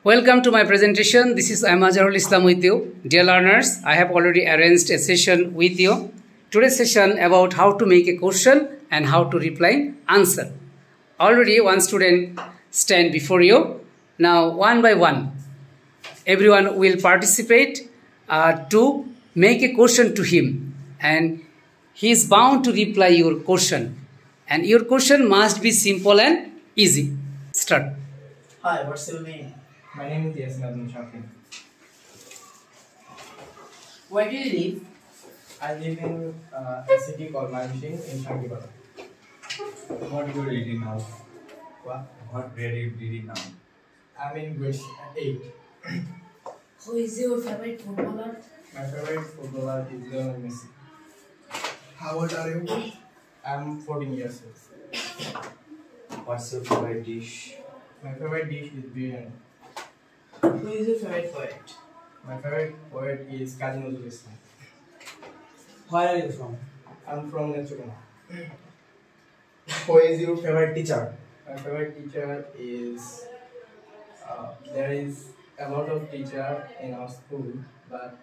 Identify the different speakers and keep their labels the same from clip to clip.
Speaker 1: Welcome to my presentation. This is Amazharul Islam with you. Dear learners, I have already arranged a session with you. Today's session about how to make a question and how to reply answer. Already one student stand before you. Now one by one, everyone will participate to make a question to him, and he is bound to reply your question. And your question must be simple and easy. Start.
Speaker 2: Hi, what's your name?
Speaker 3: My name is Yasin Abdul Shafin.
Speaker 2: Where do you live?
Speaker 3: I live in a city called Manjing in Shangipara.
Speaker 4: What you reading now?
Speaker 3: What?
Speaker 4: Where you reading now?
Speaker 3: I'm in grade 8.
Speaker 5: Who is your favorite footballer?
Speaker 3: My favorite footballer is Lionel Messi.
Speaker 6: How old are you?
Speaker 3: I'm 14 years old.
Speaker 4: What's your favorite dish?
Speaker 3: My favorite dish is biryani.
Speaker 2: Who is your favorite poet?
Speaker 3: My favorite poet is Kazi Nazrul Islam.
Speaker 2: Where are you from?
Speaker 3: I'm from Netrokona.
Speaker 6: Who is your favorite teacher?
Speaker 3: My favorite teacher is there is a lot of teacher in our school, but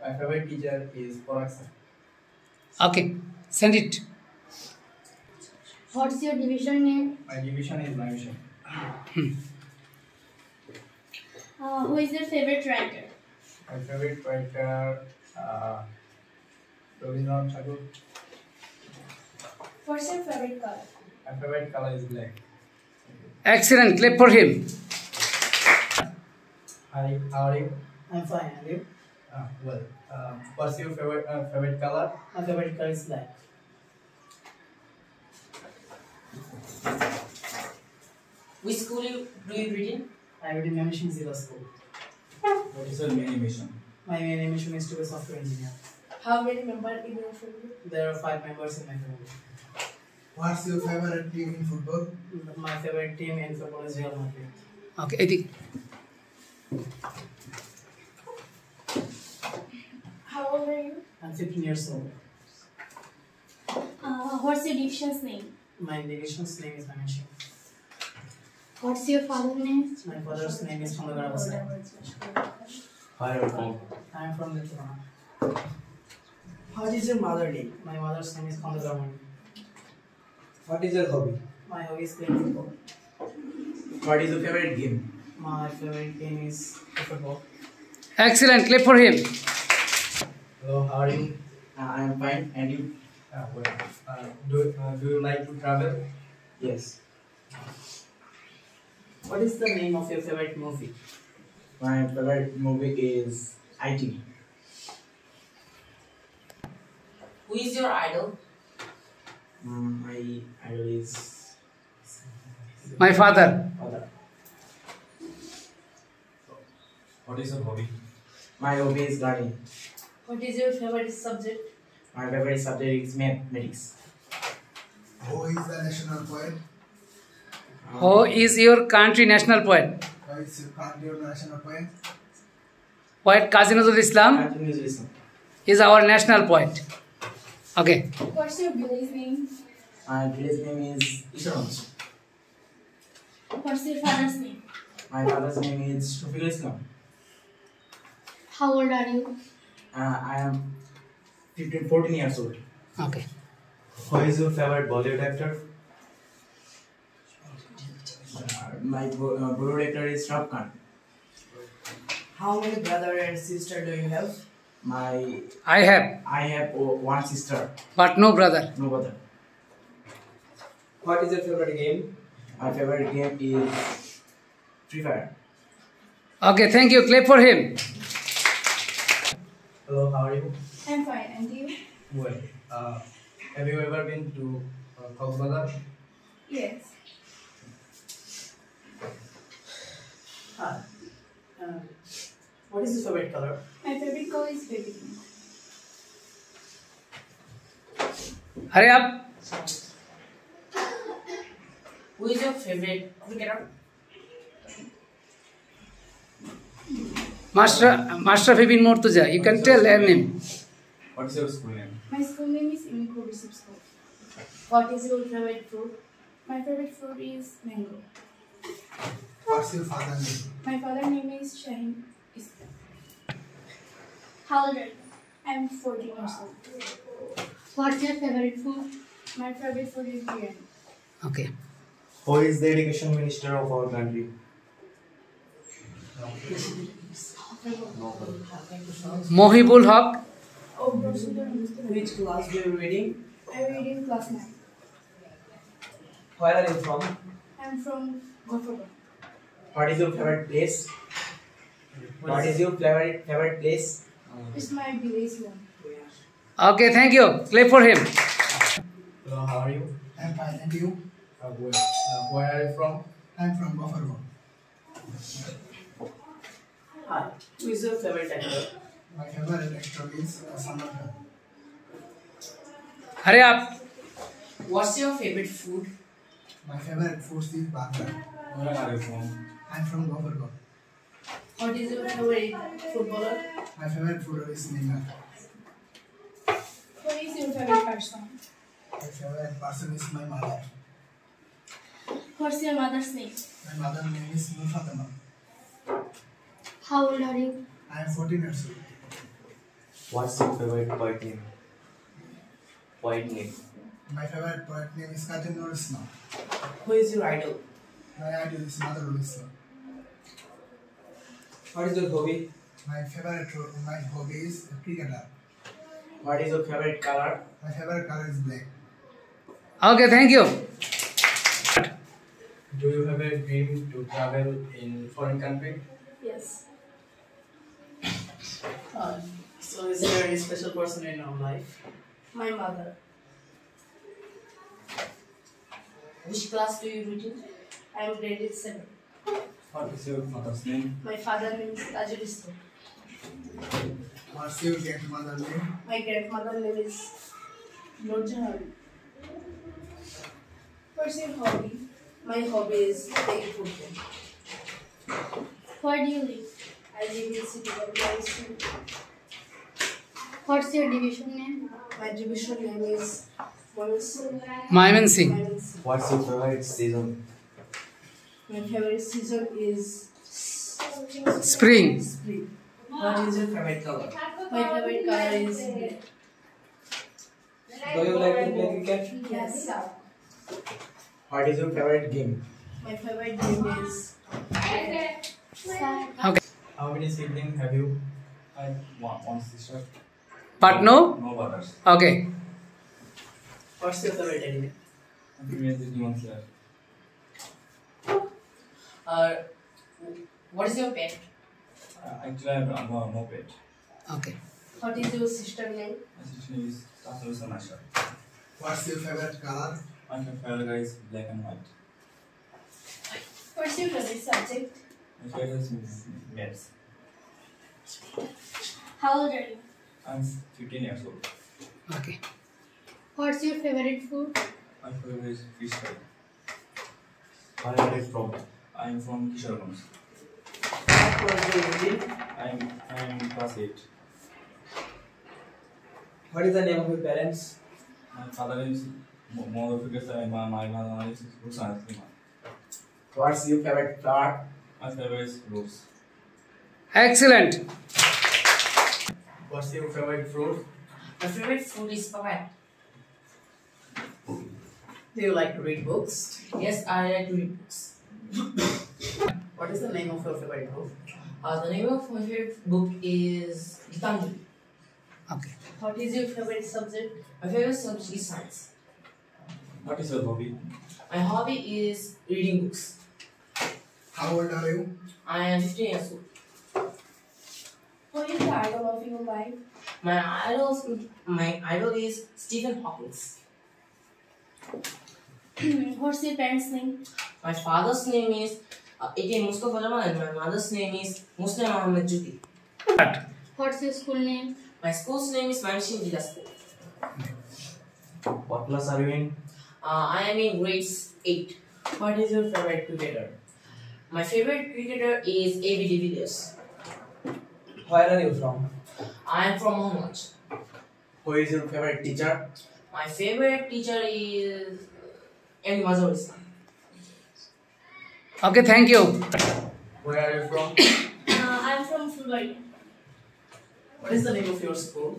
Speaker 3: my favorite teacher is Porak sir.
Speaker 1: Okay, send it.
Speaker 5: What's your division name?
Speaker 3: My division is Mayushan.
Speaker 5: Who is your favorite writer?
Speaker 3: My favorite writer, Rabindranath Tagore.
Speaker 5: What's your favorite color?
Speaker 3: My favorite color is black.
Speaker 1: Excellent, clap for him.
Speaker 3: Hi, how are you?
Speaker 2: I'm fine, and you?
Speaker 3: Well, what's your favorite color?
Speaker 2: My favorite color is black.
Speaker 7: Which school do you read in?
Speaker 2: I read in Mymensingh Zilla School.
Speaker 4: What is your main mission?
Speaker 2: My main ambition is to be a software engineer.
Speaker 5: How many members in your family?
Speaker 2: There are 5 members in my family.
Speaker 6: What's your favorite team in football?
Speaker 2: My favorite team in football is Real Madrid.
Speaker 1: Okay, Eddie.
Speaker 5: How old are you?
Speaker 2: I'm 15 years old.
Speaker 5: What's your division's name?
Speaker 2: My division's name is Mymensingh.
Speaker 5: What's your father's name?
Speaker 2: My father's name is Khandagara Basai.
Speaker 4: Where are you from?
Speaker 2: I am from Netrokona. What is your mother name? My mother's name is Khandagara Mani.
Speaker 6: What is your hobby?
Speaker 2: My hobby is playing football.
Speaker 6: What is your favorite game?
Speaker 2: My favorite game is football.
Speaker 1: Excellent, clap for him.
Speaker 3: Hello, how are you?
Speaker 6: I am fine, and you?
Speaker 3: Do you like to travel?
Speaker 6: Yes.
Speaker 2: What is the name of your favorite movie?
Speaker 6: My favorite movie is IT.
Speaker 7: Who is your idol?
Speaker 6: My idol is
Speaker 1: My father.
Speaker 6: father.
Speaker 4: What is your hobby?
Speaker 6: My hobby is learning.
Speaker 5: What is your favorite subject?
Speaker 6: My favorite subject is mathematics.
Speaker 8: Who is the national poet?
Speaker 1: Who is your country national poet?
Speaker 8: Who is your country national poet?
Speaker 1: Poet Kazi Nazrul Islam
Speaker 6: Kazi Nazrul Islam.
Speaker 1: is our national poet. Okay.
Speaker 5: What's your village name?
Speaker 6: My village name is Isharanj.
Speaker 5: What's your father's name?
Speaker 6: My father's name is Shafiqul Islam.
Speaker 5: How old are you?
Speaker 6: I am 14 years old.
Speaker 1: Okay.
Speaker 4: Who is your favorite Bollywood actor?
Speaker 6: My Bollywood actor is Shah Rukh Khan.
Speaker 2: How many brother and sister do you have?
Speaker 1: I
Speaker 6: I have one sister,
Speaker 1: but no brother.
Speaker 6: no brother.
Speaker 2: What is your favorite game?
Speaker 6: My favorite game is Free Fire.
Speaker 1: Okay, thank you. Clap for him.
Speaker 3: Hello, how are you?
Speaker 5: I'm fine, and you?
Speaker 3: Well, have you ever been to Coxbazar?
Speaker 5: Yes.
Speaker 2: Hi. What is your favorite color?
Speaker 5: My favorite color is baby pink.
Speaker 1: Hurry up.
Speaker 7: Who is your favorite cricketer?
Speaker 1: Master Fibin Mortuja. You can tell their name.
Speaker 4: What is your school name?
Speaker 5: My school name is Imiko Bishop School. What is your favorite fruit? My favorite fruit is mango.
Speaker 8: What's your father's name?
Speaker 5: My father's name is Shaheen Islam. How old are you? I am 14 years old. What's your favorite food? My favorite food is biryani.
Speaker 1: Okay.
Speaker 6: Who is the education minister of our country?
Speaker 1: Mohibul Haq.
Speaker 2: Which class do you reading?
Speaker 5: I read in class 9.
Speaker 2: Where are you from?
Speaker 5: I am from Gopalpur.
Speaker 6: What is your favorite place? What is your favorite place?
Speaker 5: It's my village one.
Speaker 1: Okay, thank you. Clap for him.
Speaker 3: Hello, how are you?
Speaker 8: I'm fine, and you?
Speaker 3: Where are you from?
Speaker 8: I'm from Buffalo.
Speaker 2: Hi. Who is your favorite actor?
Speaker 8: My favorite actor is Salman Khan.
Speaker 1: Hurry up.
Speaker 7: What's your favorite food?
Speaker 8: My favorite food is burger.
Speaker 4: Where are you from?
Speaker 8: I'm from Buffalo.
Speaker 7: What is your favorite footballer?
Speaker 8: My favorite food is Neymar.
Speaker 5: Who is your favorite person?
Speaker 8: My favorite person is my mother.
Speaker 5: What's your mother's name?
Speaker 8: My mother's name is Nur Fatima.
Speaker 5: How old are you?
Speaker 8: I am 14 years old.
Speaker 6: What's your favorite poet name? Poet name.
Speaker 8: My favorite poet name is Kazi Nazrul Islam.
Speaker 7: Who is your idol?
Speaker 8: My idol is Nazrul Islam.
Speaker 2: What is your hobby?
Speaker 8: My hobby is cricketer.
Speaker 6: What is your favorite color?
Speaker 8: My favorite color is black.
Speaker 1: Okay, thank you.
Speaker 3: Do you have a dream to travel in foreign country?
Speaker 5: Yes.
Speaker 2: So is there any special person in your life?
Speaker 5: My mother.
Speaker 7: Which class do you read in?
Speaker 5: I am grade 7.
Speaker 4: What is your father's name?
Speaker 5: My father's name is Tajul Islam.
Speaker 8: What's your grandmother's name?
Speaker 5: My grandmother's name is Nur Jahan. What's your hobby?
Speaker 7: My hobby is playing football.
Speaker 5: Where do you live?
Speaker 7: I live in city of Mysore.
Speaker 5: What's your division name?
Speaker 7: My division name is
Speaker 1: Maiman Singh.
Speaker 6: What's your favorite season?
Speaker 7: My favorite season is
Speaker 1: Spring.
Speaker 7: spring.
Speaker 2: What is your favorite color?
Speaker 5: My favorite color is red.
Speaker 2: Do you like to play cricket?
Speaker 5: Yes.
Speaker 6: What is your favorite game?
Speaker 7: My favorite game is
Speaker 1: Okay.
Speaker 3: How many siblings have you?
Speaker 4: I have one sister.
Speaker 1: But no?
Speaker 4: No brothers.
Speaker 1: Okay.
Speaker 2: What's your favorite anime?
Speaker 4: I'm the Demon Slayer.
Speaker 7: what is your pet?
Speaker 4: Actually, I have no pet.
Speaker 1: Okay.
Speaker 7: What is your sister name?
Speaker 4: My sister name is Tasal Sanasha.
Speaker 8: What's your favorite color?
Speaker 4: My favorite guy is black and white.
Speaker 5: What's your favorite subject?
Speaker 4: My favorite is maths.
Speaker 5: How old are you?
Speaker 4: I'm 15 years old.
Speaker 1: Okay.
Speaker 5: What's your favorite food?
Speaker 4: My favorite is fish fry.
Speaker 6: Where are you from?
Speaker 4: I'm from Kishoreganj.
Speaker 2: What class do you read?
Speaker 4: I'm class 8.
Speaker 2: What is the name of your parents?
Speaker 4: My father is Mohammad and my mother is Rusana.
Speaker 6: What's your favorite flower?
Speaker 4: My favorite is rose.
Speaker 1: Excellent.
Speaker 3: What's your favorite fruit?
Speaker 7: My favorite food is papaya.
Speaker 2: Do you like to read books?
Speaker 7: Yes, I like to read books.
Speaker 2: What is the name of your favorite book?
Speaker 7: The name of my favorite book is Gitanjali.
Speaker 1: Okay.
Speaker 7: What is your favorite subject? My favorite subject is science.
Speaker 4: What is your hobby?
Speaker 7: My hobby is reading books.
Speaker 8: How old are you?
Speaker 7: I am 15 years old.
Speaker 5: Who is the idol of your life?
Speaker 7: My idol is Stephen Hawking.
Speaker 5: What's your parents' name?
Speaker 7: My father's name is A.K. Mustafa Jamal and my mother's name is Muslim Ahmed Juti.
Speaker 5: What's your school name?
Speaker 7: My school's name is Manshin Jila School.
Speaker 6: What class are you in?
Speaker 7: I am in grade 8.
Speaker 2: What is your favorite cricketer?
Speaker 7: My favorite cricketer is A.B. de Villiers.
Speaker 2: Where are you from?
Speaker 7: I am from Mohammed.
Speaker 6: Who is your favorite teacher?
Speaker 7: My favorite teacher is M. Mazhar Islam.
Speaker 1: Okay, thank you.
Speaker 3: Where are you from?
Speaker 5: I'm from Fulbari.
Speaker 2: What is the name of your school?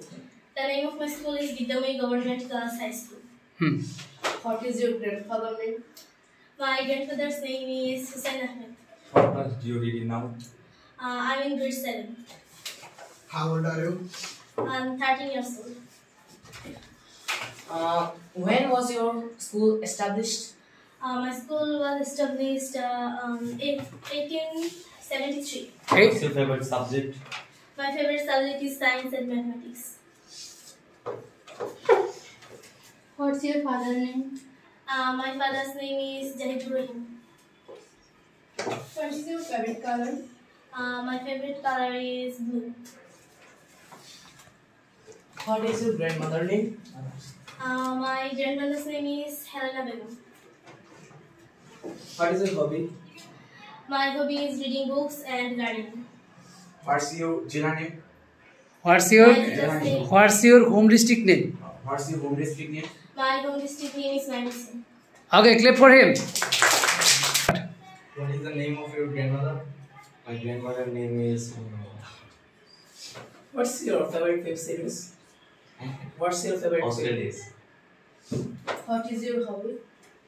Speaker 5: The name of my school is Vidyamayee Government Girls High School.
Speaker 2: What is your grandfather name?
Speaker 5: My grandfather's name is Hussain Ahmed.
Speaker 4: What class do you read in now?
Speaker 5: I'm in grade 7.
Speaker 8: How old are you?
Speaker 5: I'm 13 years old.
Speaker 7: When was your school established?
Speaker 5: My school was established in 1873.
Speaker 4: What's your favorite subject?
Speaker 5: My favorite subject is science and mathematics.
Speaker 9: What's your father's name?
Speaker 5: My father's name is Jahid Rahim.
Speaker 9: What is your favorite color?
Speaker 5: My favorite color is blue.
Speaker 2: What is your grandmother's name?
Speaker 5: My grandmother's name is Helena Begum.
Speaker 6: What is your hobby?
Speaker 5: My hobby is reading books and gardening.
Speaker 6: What's your Jilla name?
Speaker 1: What's your home district name?
Speaker 6: What's your home district name?
Speaker 5: My home district name is Madison.
Speaker 1: Okay, clap for him.
Speaker 3: What is the name of your grandmother?
Speaker 6: My grandmother's name is.
Speaker 2: What's your favorite web series? What's your favorite
Speaker 6: Australians.
Speaker 2: What is your hobby?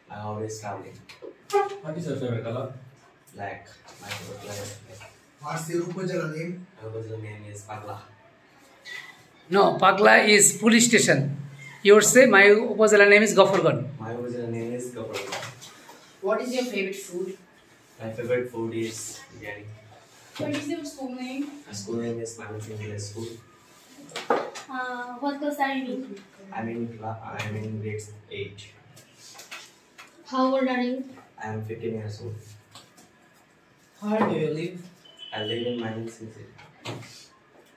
Speaker 6: I always traveling.
Speaker 4: What is your favorite color?
Speaker 6: Black. My favorite color is black.
Speaker 8: What's your Upajala name?
Speaker 6: My original name is Pagla.
Speaker 1: No, Pagla is police station. Yours say my Upazila name is Gophergon.
Speaker 6: My original name is Kapur.
Speaker 2: What is your favorite food?
Speaker 6: My favorite food is biryani.
Speaker 9: What is your school name?
Speaker 6: My school name is Manus English School.
Speaker 5: What class are you in?
Speaker 6: I'm in grade 8.
Speaker 9: How old are you?
Speaker 6: I am 15 years old.
Speaker 2: Where do you live?
Speaker 6: I live in Manus City.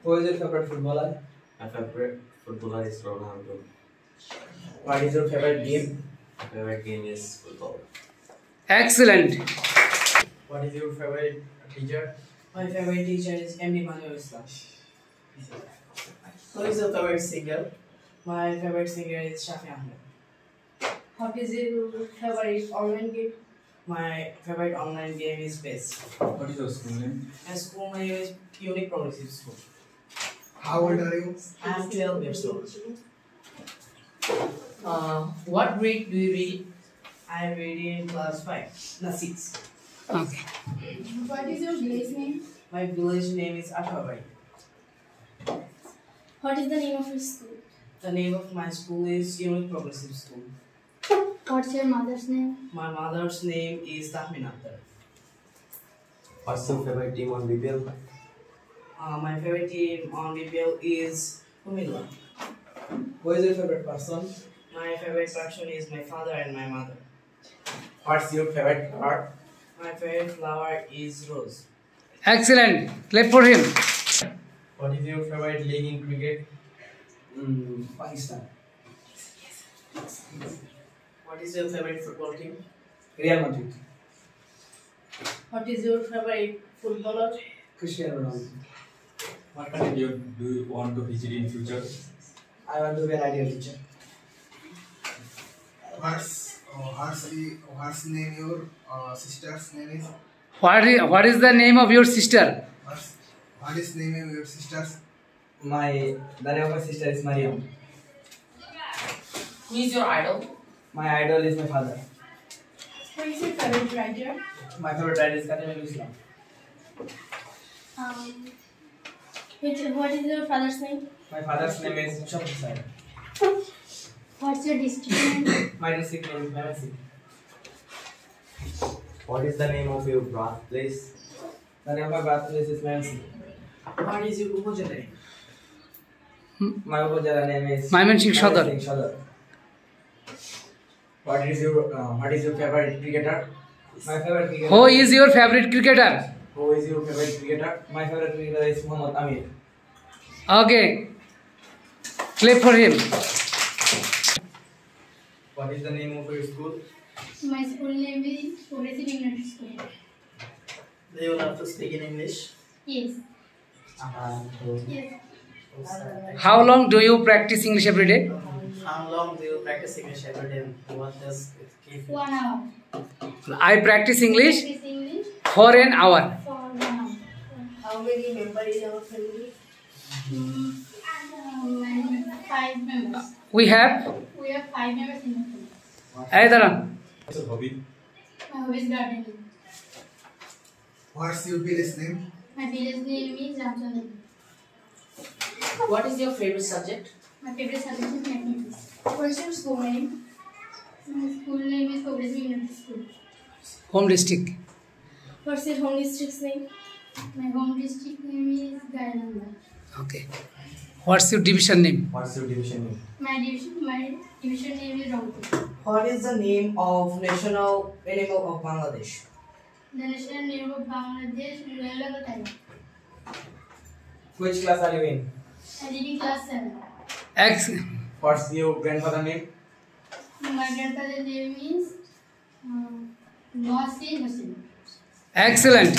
Speaker 2: Who is your favorite footballer?
Speaker 6: My favorite footballer is Ronaldo.
Speaker 2: What is your favorite game?
Speaker 6: My favorite game is football.
Speaker 1: Excellent.
Speaker 3: What is your favorite teacher?
Speaker 2: My favorite teacher is MD Manuel Islam. Who is your favorite singer? My favorite singer is Shafi Ahmed. What is your favorite online game? My favorite online game is PES.
Speaker 4: What is your school name?
Speaker 2: My school name is Unique Progressive School.
Speaker 8: How old are you?
Speaker 2: I am 12 years old. What grade do you read? I am reading class 5. No, 6.
Speaker 1: Okay.
Speaker 9: What is your village name?
Speaker 2: My village name is Athabai.
Speaker 5: What is the name of your school?
Speaker 2: The name of my school is Unique Progressive School.
Speaker 9: What's your mother's name?
Speaker 2: My mother's name is Tahmin Akhtar.
Speaker 6: What's your favorite team on BPL?
Speaker 2: My favorite team on BPL is Humila. Who is your favorite person? My favorite person is my father and my mother.
Speaker 6: What's your favorite flower?
Speaker 2: My favorite flower is rose.
Speaker 1: Excellent. Clap for him.
Speaker 3: What is your favorite league in cricket?
Speaker 2: Pakistan. What is your favorite football team?
Speaker 6: Real Madrid.
Speaker 2: What is your favorite footballer?
Speaker 6: Cristiano Ronaldo.
Speaker 4: What country do you want to visit in future?
Speaker 2: I want to be an ideal teacher.
Speaker 8: What's name your sister's name is?
Speaker 1: What is the name of your sister?
Speaker 8: What is name of your sister's?
Speaker 6: The name of my sister is Mariam.
Speaker 7: Who is your idol?
Speaker 6: My idol is my father.
Speaker 9: Who is your favorite writer?
Speaker 6: My favorite writer is Karim Islam.
Speaker 5: What is your father's name?
Speaker 6: My father's name is Mushaf Hussain.
Speaker 9: What's your district name?
Speaker 6: My district name is Manasi. What is the name of your birthplace? The name of my birthplace is Manasi.
Speaker 2: What is your Upajala name?
Speaker 6: My Upajala name is
Speaker 1: Maimansingh Sadar.
Speaker 6: Maimansingh Sadar. What is your favorite cricketer? My favorite cricketer.
Speaker 1: Who is your favorite cricketer?
Speaker 6: Who is your favorite cricketer? My favorite cricketer is Muhammad Amir.
Speaker 1: Okay. Clap for him.
Speaker 3: What is the name of your school?
Speaker 9: My school name is Progressive English School.
Speaker 2: Do you love to speak in English?
Speaker 9: Yes. Yes.
Speaker 1: How long do you practice English every day?
Speaker 2: How long do you practice English every day? What does it give you?
Speaker 9: 1 hour.
Speaker 1: I practice English
Speaker 9: Practice English
Speaker 1: for an hour.
Speaker 9: for 1 hour.
Speaker 2: How many members in our family?
Speaker 9: And 5 members.
Speaker 1: We have.
Speaker 9: We have 5 members in the family.
Speaker 1: Hey, Dharan.
Speaker 4: What's your hobby?
Speaker 9: My hobby is gardening.
Speaker 8: What's your village name?
Speaker 9: My village name is Ramchandra.
Speaker 7: What is your favorite subject?
Speaker 9: My favorite subject is mathematics.
Speaker 2: What's your school name?
Speaker 9: My school name is Progressive Unity School.
Speaker 1: Home district.
Speaker 2: What's your home district's name?
Speaker 9: My home district name is Gayananda.
Speaker 1: Okay. What's your division name?
Speaker 6: What's your division name?
Speaker 9: My division name is Rangpur.
Speaker 7: What is the name of national animal of Bangladesh?
Speaker 9: The national name of Bangladesh is Royal Tiger.
Speaker 6: Which class are you in?
Speaker 9: I did in class 7.
Speaker 6: What's your grandfather name?
Speaker 9: My grandfather's name is Mohsin Hussain.
Speaker 1: Excellent.